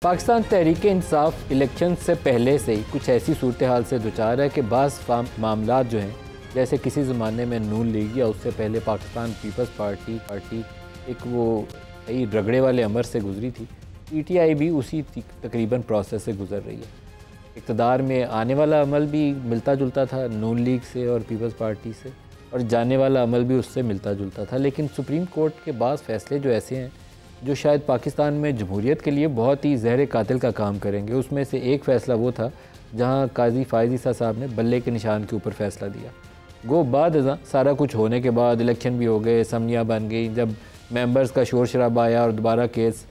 Pakistan Tehreek Insaf election سے پہلے سے ہی کچھ ایسی صورتحال سے دوچار ہے کہ بعض معاملات جو ہیں، جیسے کسی زمانے میں نون لیگ یا اس سے پہلے پاکستان پیپلز پارٹی ایک وہ رگڑے والے عمر سے گزری تھی، پی ٹی آئی بھی اسی تقریباً پروسیس سے گزر رہی ہے۔ اقتدار میں آنے والا عمل بھی ملتا جلتا تھا نون لیگ سے اور پیپلز پارٹی سے، اور جانے والا عمل بھی اس سے ملتا جلتا تھا، لیکن سپریم کورٹ کے بعض فیصلے جو ایسے ہیں جو شاید پاکستان میں جمہوریت کے لیے بہت ہی زہر قاتل کا کام کریں گے۔ اس میں سے ایک فیصلہ وہ تھا جہاں قاضی فائز عیسیٰ صاحب نے بلے کے نشان کے اوپر فیصلہ دیا۔ گو بعد ازاں سارا کچھ ہونے کے بعد الیکشن بھی ہو گئے، اسمبلیاں بن گئی، جب ممبرز کا شور شرابہ آیا اور دوبارہ کیس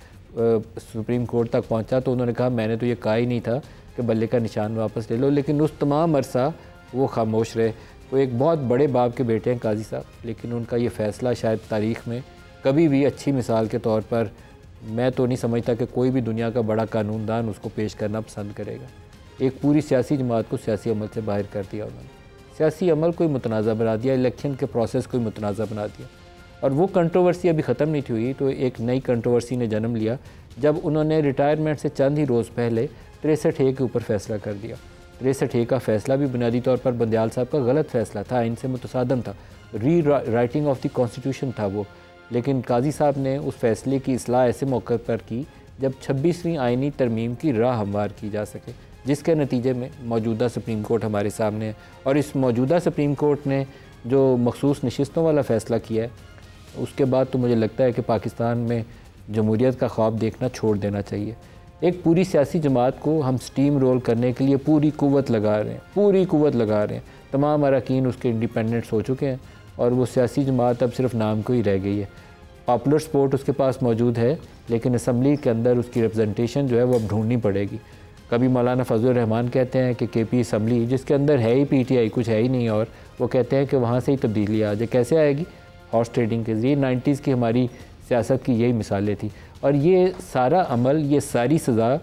سپریم کورٹ تک پہنچا تو انہوں نے کہا میں نے تو یہ کہا ہی نہیں تھا کہ بلے کا نشان واپس لے لو، لیکن اس تمام عرصہ وہ خاموش رہے۔ وہ ایک بہت بڑے باپ کے بیٹے ہیں قاضی صاحب، لیکن ان کا یہ فیصلہ شاید تاریخ میں کبھی بھی اچھی مثال کے طور پر میں تو نہیں سمجھتا کہ کوئی بھی دنیا کا بڑا قانون دان اس کو پیش کرنا پسند کرے گا۔ ایک پوری سیاسی جماعت کو سیاسی عمل سے باہر کر دیا انہوں نے، سیاسی عمل کوئی متنازع بنا دیا، الیکشن کے پروسیس کوئی متنازع بنا دیا، اور وہ کنٹروورسی ابھی ختم نہیں ہوئی تو ایک نئی کنٹروورسی نے جنم لیا جب انہوں نے ریٹائرمنٹ سے چند ہی روز پہلے 63A کے اوپر فیصلہ کر دیا۔ 63A کا فیصلہ بھی بنیادی طور پر بندیال صاحب کا غلط فیصلہ تھا، ان سے متصادم تھا، ری رائٹنگ آف دی کانسٹیٹیوشن تھا وہ، لیکن قاضی صاحب نے اس فیصلے کی اصلاح ایسے موقع پر کی جب 26ویں آئینی ترمیم کی راہ ہموار کی جا سکے، جس کے نتیجے میں موجودہ سپریم کورٹ ہمارے سامنے ہے، اور اس موجودہ سپریم کورٹ نے جو مخصوص نشستوں والا فیصلہ کیا ہے اس کے بعد تو مجھے لگتا ہے کہ پاکستان میں جمہوریت کا خواب دیکھنا چھوڑ دینا چاہیے۔ ایک پوری سیاسی جماعت کو ہم سٹیم رول کرنے کے لیے پوری قوت لگا رہے ہیں، تمام اراکین اس کے انڈیپینڈنٹس ہو چکے ہیں، اور وہ سیاسی جماعت اب صرف نام کو ہی رہ گئی ہے۔ پاپولر سپورٹ اس کے پاس موجود ہے، لیکن اسمبلی کے اندر اس کی ریپرزنٹیشن جو ہے وہ اب ڈھونڈنی پڑے گی۔ کبھی مولانا فضل الرحمان کہتے ہیں کہ کے پی اسمبلی جس کے اندر ہے ہی پی ٹی آئی، کچھ ہے ہی نہیں، اور وہ کہتے ہیں کہ وہاں سے ہی تبدیلی آ جائے۔ کیسے آئے گی؟ ہارس ٹریڈنگ کے ذریعے۔ 90s کی ہماری سیاست کی یہی مثالیں تھیں، اور یہ سارا عمل، یہ ساری سزا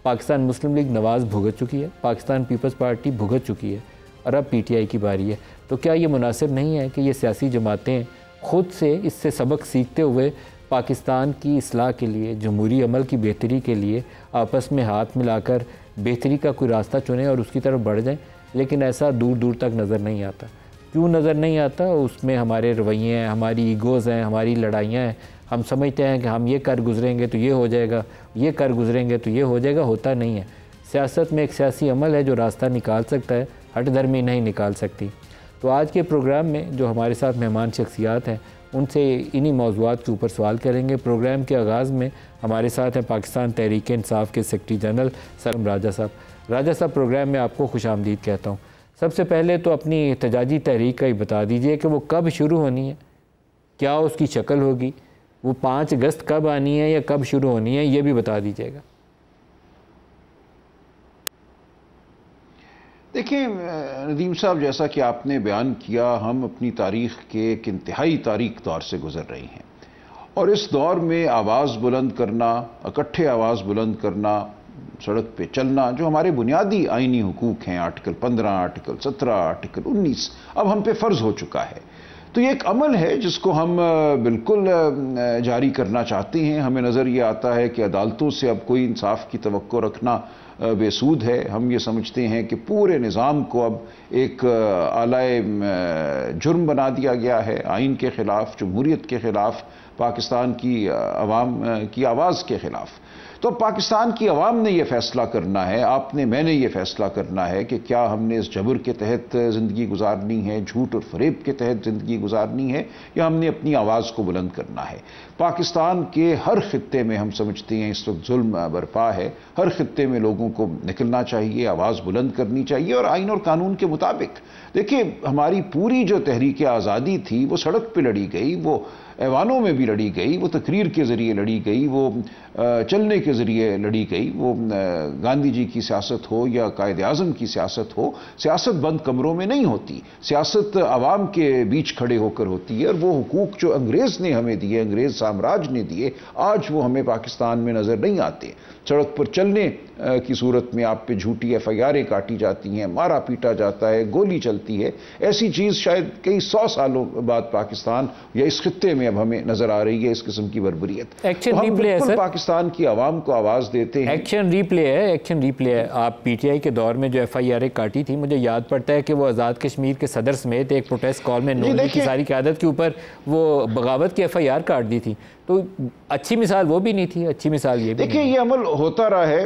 پاکستان مسلم لیگ نواز بھگت چکی ہے، پاکستان پیپلز پارٹی بھگت چکی ہے، اور اب پی ٹی آئی کی باری ہے۔ تو کیا یہ مناسب نہیں ہے کہ یہ سیاسی جماعتیں خود سے اس سے سبق سیکھتے ہوئے پاکستان کی اصلاح کے لیے، جمہوری عمل کی بہتری کے لیے آپس میں ہاتھ ملا کر بہتری کا کوئی راستہ چنیں اور اس کی طرف بڑھ جائیں؟ لیکن ایسا دور دور تک نظر نہیں آتا۔ کیوں نظر نہیں آتا؟ اس میں ہمارے رویے ہیں، ہماری ایگوز ہیں، ہماری لڑائیاں ہیں۔ ہم سمجھتے ہیں کہ ہم یہ کر گزریں گے تو یہ ہو جائے گا، یہ کر گزریں گے تو یہ ہو جائے گا، ہوتا نہیں ہے۔ سیاست میں ایک سیاسی عمل ہے جو راستہ نکال سکتا ہے، ہٹ درمی نہیں نکال سکتی۔ تو آج کے پروگرام میں جو ہمارے ساتھ مہمان شخصیات ہیں ان سے انہی موضوعات کے اوپر سوال کریں گے۔ پروگرام کے آغاز میں ہمارے ساتھ ہیں پاکستان تحریک انصاف کے سیکرٹری جنرل سلم راجہ صاحب۔ راجہ صاحب، پروگرام میں آپ کو خوش آمدید کہتا ہوں۔ سب سے پہلے تو اپنی احتجاجی تحریک کا ہی بتا دیجئے کہ وہ کب شروع ہونی ہے، کیا اس کی شکل ہوگی، وہ 5 اگست کب آنی ہے یا کب شروع ہونی ہے، یہ بھی بتا دیجئے گا۔ دیکھیں ندیم صاحب، جیسا کہ آپ نے بیان کیا، ہم اپنی تاریخ کے ایک انتہائی تاریک دور سے گزر رہے ہیں، اور اس دور میں آواز بلند کرنا، اکٹھے آواز بلند کرنا، سڑک پہ چلنا، جو ہمارے بنیادی آئینی حقوق ہیں، آرٹیکل 15، آرٹیکل 17، آرٹیکل 19، اب ہم پہ فرض ہو چکا ہے۔ تو یہ ایک عمل ہے جس کو ہم بالکل جاری کرنا چاہتے ہیں۔ ہمیں نظر یہ آتا ہے کہ عدالتوں سے اب کوئی انصاف کی توقع رکھنا بے سود ہے۔ ہم یہ سمجھتے ہیں کہ پورے نظام کو اب ایک آلائے جرم بنا دیا گیا ہے، آئین کے خلاف، جمہوریت کے خلاف، پاکستان کی عوام کی آواز کے خلاف۔ تو پاکستان کی عوام نے یہ فیصلہ کرنا ہے، آپ نے، میں نے یہ فیصلہ کرنا ہے کہ کیا ہم نے اس جبر کے تحت زندگی گزارنی ہے، جھوٹ اور فریب کے تحت زندگی گزارنی ہے، یا ہم نے اپنی آواز کو بلند کرنا ہے۔ پاکستان کے ہر خطے میں ہم سمجھتے ہیں اس وقت ظلم برپا ہے، ہر خطے میں لوگوں کو نکلنا چاہیے، آواز بلند کرنی چاہیے، اور آئین اور قانون کے مطابق۔ دیکھیں، ہماری پوری جو تحریک آزادی تھی وہ سڑک پہ لڑی گئی، وہ ایوانوں میں بھی لڑی گئی، وہ تقریر کے ذریعے لڑی گئی، وہ چلنے کے ذریعے لڑی گئی، وہ گاندھی جی کی سیاست ہو یا قائد اعظم کی سیاست ہو۔ سیاست بند کمروں میں نہیں ہوتی، سیاست عوام کے بیچ کھڑے ہو کر ہوتی ہے، اور وہ حقوق جو انگریز نے ہمیں دیے، انگریز سامراج نے دیے، آج وہ ہمیں پاکستان میں نظر نہیں آتے۔ سڑک پر چلنے کی صورت میں آپ پہ جھوٹی FIRیں کاٹی جاتی ہیں، مارا پیٹا جاتا ہے، گولی چلتی ہے۔ ایسی چیز شاید کئی 100 سالوں بعد پاکستان یا اس خطے میں میں اب ہمیں نظر آ رہی ہے اس قسم کی بربریت. ایکشن ری پلے ہے سر, پاکستان کی عوام کو آواز دیتے ہیں. ایکشن ری پلے ہے, ایکشن ری پلے ہے. آپ پی ٹی آئی کے دور میں جو ایف آئی آر کاٹی تھی, مجھے یاد پڑتا ہے کہ وہ آزاد کشمیر کے صدر سمیت ایک پروٹیسٹ کال میں نون لیگ کی ساری قیادت کے اوپر وہ بغاوت کی ایف آئی آر کاٹ دی تھی. تو اچھی مثال وہ بھی نہیں تھی, اچھی مثال یہ بھی. دیکھیں یہ عمل ہوتا رہا ہے,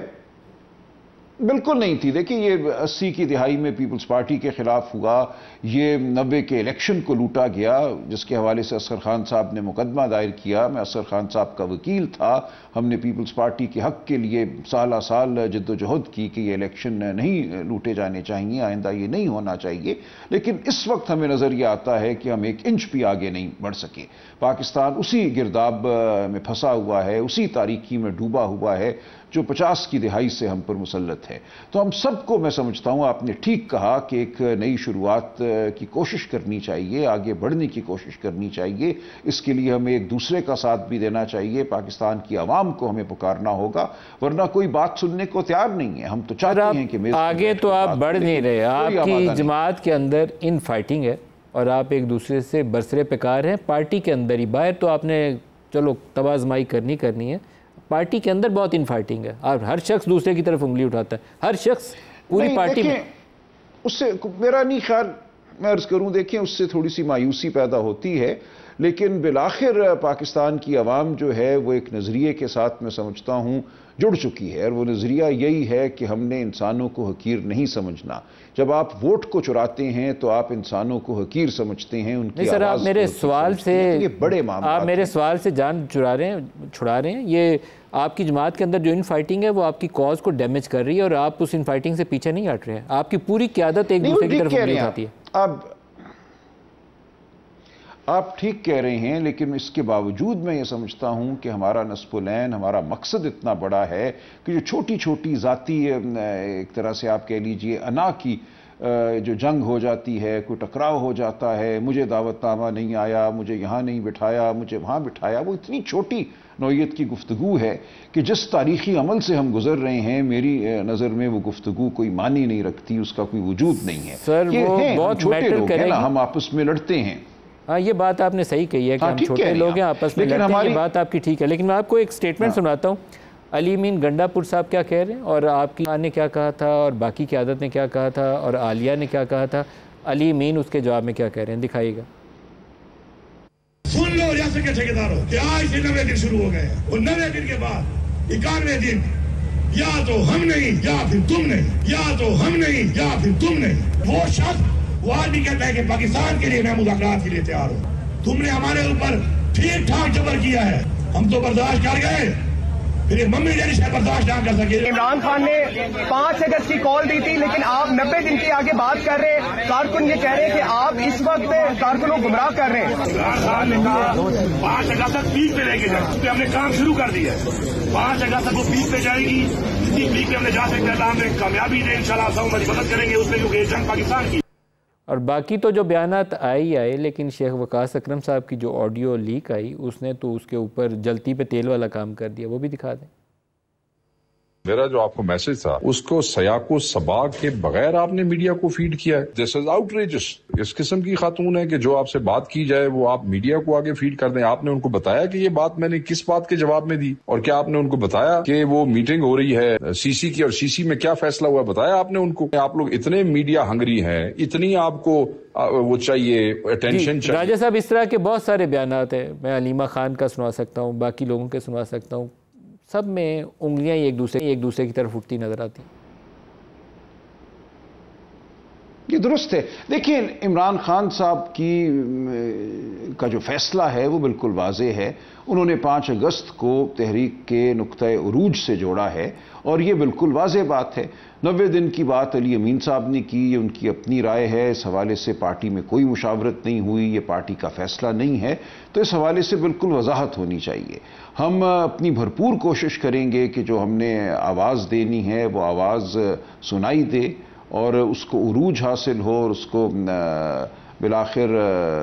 بالکل نہیں تھی. دیکھیں یہ 80 کی دہائی میں پیپلز پارٹی کے خلاف ہوا, یہ 90 کے الیکشن کو لوٹا گیا جس کے حوالے سے اصغر خان صاحب نے مقدمہ دائر کیا. میں اصغر خان صاحب کا وکیل تھا. ہم نے پیپلز پارٹی کے حق کے لیے سالہ سال جد و جہد کی کہ یہ الیکشن نہیں لوٹے جانے چاہیے, آئندہ یہ نہیں ہونا چاہیے. لیکن اس وقت ہمیں نظر یہ آتا ہے کہ ہم ایک انچ بھی آگے نہیں بڑھ سکے. پاکستان اسی گرداب میں پھنسا ہوا ہے, اسی تاریکی میں ڈوبا ہوا ہے جو 50 کی دہائی سے ہم پر مسلط ہے. تو ہم سب کو, میں سمجھتا ہوں آپ نے ٹھیک کہا, کہ ایک نئی شروعات کی کوشش کرنی چاہیے, آگے بڑھنے کی کوشش کرنی چاہیے. اس کے لیے ہمیں ایک دوسرے کا ساتھ بھی دینا چاہیے. پاکستان کی عوام کو ہمیں پکارنا ہوگا, ورنہ کوئی بات سننے کو تیار نہیں ہے. ہم تو چاہتے ہیں کہ آگے تو آپ بڑھ نہیں رہے, آپ کی جماعت کے اندر ان فائٹنگ ہے اور آپ ایک دوسرے سے برسرے پیکار ہیں. پارٹی کے اندر ہی, باہر تو آپ نے چلو توازمائی کرنی ہے, پارٹی کے اندر بہت ان فائٹنگ ہے اور ہر شخص دوسرے کی طرف انگلی اٹھاتا ہے, ہر شخص پوری پارٹی میں. اس سے میرا نہیں خیال, میں عرض کروں, دیکھیں اس سے تھوڑی سی مایوسی پیدا ہوتی ہے, لیکن بالآخر پاکستان کی عوام جو ہے وہ ایک نظریے کے ساتھ میں سمجھتا ہوں جڑ چکی ہے, اور وہ نظریہ یہی ہے کہ ہم نے انسانوں کو حقیر نہیں سمجھنا. جب آپ ووٹ کو چراتے ہیں تو آپ انسانوں کو حقیر سمجھتے ہیں, ان کی سر آپ میرے سوال سے, یہ بڑے معاملات, آپ میرے سوال سے جان چھڑا رہے ہیں. یہ آپ کی جماعت کے اندر جو ان فائٹنگ ہے وہ آپ کی کاز کو ڈیمیج کر رہی ہے اور آپ اس ان فائٹنگ سے پیچھے نہیں ہٹ رہے ہیں. آپ کی پوری قیادت ایک دوسرے کی طرف انگلی اٹھاتی ہے. آپ ٹھیک کہہ رہے ہیں, لیکن اس کے باوجود میں یہ سمجھتا ہوں کہ ہمارا نصب العین, ہمارا مقصد اتنا بڑا ہے کہ جو چھوٹی چھوٹی ذاتی ایک طرح سے آپ کہہ لیجئے انا کی جو جنگ ہو جاتی ہے, کوئی ٹکراؤ ہو جاتا ہے, مجھے دعوت نامہ نہیں آیا, مجھے یہاں نہیں بٹھایا, مجھے وہاں بٹھایا, وہ اتنی چھوٹی نوعیت کی گفتگو ہے کہ جس تاریخی عمل سے ہم گزر رہے ہیں, میری نظر میں وہ گفتگو کوئی معنی نہیں رکھتی, اس کا کوئی وجود نہیں ہے. سر وہ بہت چھوٹے لوگ ہیں نا, ہم آپس میں لڑتے ہیں. ہاں یہ بات آپ نے صحیح کہی ہے کہ ہم چھوٹے لوگ ہیں, آپس میں لڑتے ہیں, یہ بات آپ کی ٹھیک ہے. لیکن میں آپ کو ایک سٹیٹمنٹ سناتا ہوں. علی امین گنڈا پور صاحب کیا کہہ رہے ہیں اور آپ کی نے کیا کہا تھا اور باقی قیادت نے کیا کہا تھا اور عالیہ نے کیا کہا تھا. علی امین اس کے جواب میں کیا کہہ رہے ہیں, دکھائیے گا. سن لو ریاست کے ٹھیکیداروں کہ آج سے 90 دن شروع ہو گئے ہیں, اور 90 دن کے بعد 91 دن یا تو ہم نہیں یا پھر تم نہیں, یا تو ہم نہیں یا پھر تم نہیں. وہ شخص وہ آدمی کہتا ہے کہ پاکستان کے لیے میں مذاکرات کے لیے تیار ہوں. تم نے ہمارے اوپر ٹھیک ٹھاک جبر کیا ہے, ہم تو برداشت کر گئے, پھر ممی ڈیڈی سے برداشت نہ کر سکے. عمران خان نے 5 اگست کی کال دی تھی, لیکن آپ 90 دن کی آگے بات کر رہے ہیں. کارکن یہ کہہ رہے ہیں کہ آپ اس وقت کارکنوں کو گمراہ کر رہے ہیں. عمران خان نے کہا 5 اگست تک پیک پہ لے کے جائیں, اس پہ ہم نے کام شروع کر دیا ہے. 5 اگست تک وہ پیک پہ جائے گی, جتنی پیک پہ ہم نے جا سکتے ہیں ہم نے کامیابی دیں انشاءاللہ, سب ہماری مدد کریں گے اس میں, کیونکہ یہ جنگ پاکستان کی. اور باقی تو جو بیانات آئے, لیکن شیخ وقاص اکرم صاحب کی جو آڈیو لیک آئی, اس نے تو اس کے اوپر جلتی پہ تیل والا کام کر دیا. وہ بھی دکھا دیں. میرا جو آپ کو میسج تھا اس کو سیاق و سباق کے بغیر آپ نے میڈیا کو فیڈ کیا ہے. دس از آؤٹریجس. اس قسم کی خاتون ہے کہ جو آپ سے بات کی جائے وہ آپ میڈیا کو آگے فیڈ کر دیں. آپ نے ان کو بتایا کہ یہ بات میں نے کس بات کے جواب میں دی, اور کیا آپ نے ان کو بتایا کہ وہ میٹنگ ہو رہی ہے سی سی کی اور سی سی میں کیا فیصلہ ہوا, بتایا آپ نے ان کو. آپ لوگ اتنے میڈیا ہنگری ہیں, اتنی آپ کو وہ چاہیے اٹینشن چاہیے. راجہ صاحب اس طرح کے بہت سارے بیانات ہیں, میں علیمہ خان کا سنا سکتا ہوں, باقی لوگوں کے سنا سکتا ہوں, سب میں انگلیاں ایک دوسرے کی طرف اٹھتی نظر آتی. یہ درست ہے. دیکھیں عمران خان صاحب کا جو فیصلہ ہے وہ بالکل واضح ہے. انہوں نے 5 اگست کو تحریک کے نقطۂ عروج سے جوڑا ہے, اور یہ بالکل واضح بات ہے. 90 دن کی بات علی امین صاحب نے کی, یہ ان کی اپنی رائے ہے. اس حوالے سے پارٹی میں کوئی مشاورت نہیں ہوئی, یہ پارٹی کا فیصلہ نہیں ہے. تو اس حوالے سے بالکل وضاحت ہونی چاہیے. ہم اپنی بھرپور کوشش کریں گے کہ جو ہم نے آواز دینی ہے وہ آواز سنائی دے, اور اس کو عروج حاصل ہو, اور اس کو بالآخر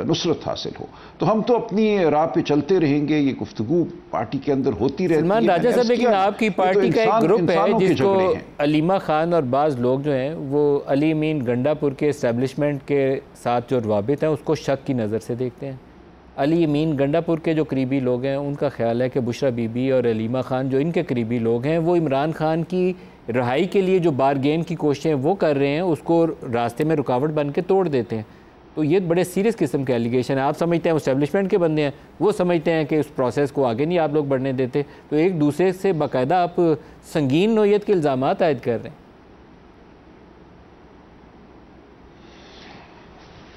نصرت حاصل ہو. تو ہم تو اپنی راہ پہ چلتے رہیں گے. یہ گفتگو پارٹی کے اندر ہوتی رہتی ہے. سلمان راجہ صاحب, لیکن آپ کی پارٹی کا ایک گروپ ہے جس کو علیمہ خان اور بعض لوگ جو ہیں وہ علی امین گنڈا پور کے اسٹیبلشمنٹ کے ساتھ جو روابط ہیں اس کو شک کی نظر سے دیکھتے ہیں. علی امین گنڈا پور کے جو قریبی لوگ ہیں ان کا خیال ہے کہ بشرا بی بی اور علیمہ خان جو ان کے قریبی لوگ ہیں وہ عمران خان کی رہائی کے لیے جو بارگین کی کوششیں وہ کر رہے ہیں اس کو راستے میں رکاوٹ بن کے توڑ دیتے ہیں. تو یہ بڑے سیریس قسم کے ایلیگیشن ہیں. آپ سمجھتے ہیں اسٹیبلشمنٹ کے بندے ہیں, وہ سمجھتے ہیں کہ اس پروسیس کو آگے نہیں آپ لوگ بڑھنے دیتے. تو ایک دوسرے سے باقاعدہ آپ سنگین نوعیت کے الزامات عائد کر رہے ہیں.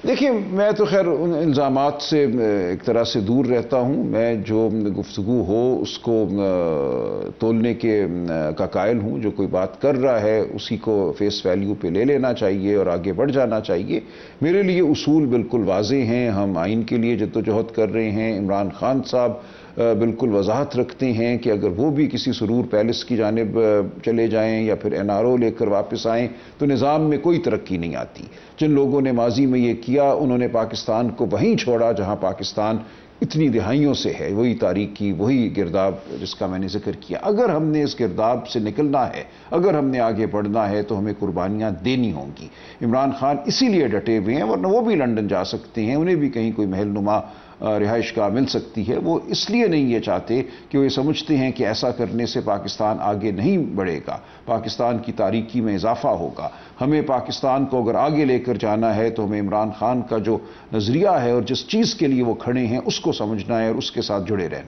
دیکھیں, میں تو خیر ان الزامات سے ایک طرح سے دور رہتا ہوں. میں جو گفتگو ہو اس کو تولنے کا قائل ہوں. جو کوئی بات کر رہا ہے اسی کو فیس ویلیو پہ لے لینا چاہیے اور آگے بڑھ جانا چاہیے. میرے لیے اصول بالکل واضح ہیں. ہم آئین کے لیے جدوجہد کر رہے ہیں. عمران خان صاحب بالکل وضاحت رکھتے ہیں کہ اگر وہ بھی کسی سرور پیلس کی جانب چلے جائیں یا پھر NRO لے کر واپس آئیں تو نظام میں کوئی ترقی نہیں آتی. جن لوگوں نے ماضی میں یہ کیا انہوں نے پاکستان کو وہیں چھوڑا جہاں پاکستان اتنی دہائیوں سے ہے. وہی تاریخی, وہی گرداب جس کا میں نے ذکر کیا. اگر ہم نے اس گرداب سے نکلنا ہے, اگر ہم نے آگے بڑھنا ہے تو ہمیں قربانیاں دینی ہوں گی. عمران خان اسی لیے ڈٹے ہوئے ہیں, ورنہ وہ بھی لندن جا سکتے ہیں, انہیں بھی کہیں کوئی محل نما رہائش گاہ مل سکتی ہے. وہ اس لیے نہیں یہ چاہتے کہ وہ یہ سمجھتے ہیں کہ ایسا کرنے سے پاکستان آگے نہیں بڑھے گا, پاکستان کی تاریکی میں اضافہ ہوگا. ہمیں پاکستان کو اگر آگے لے کر جانا ہے تو ہمیں عمران خان کا جو نظریہ ہے اور جس چیز کے لیے وہ کھڑے ہیں اس کو سمجھنا ہے اور اس کے ساتھ جڑے رہنا.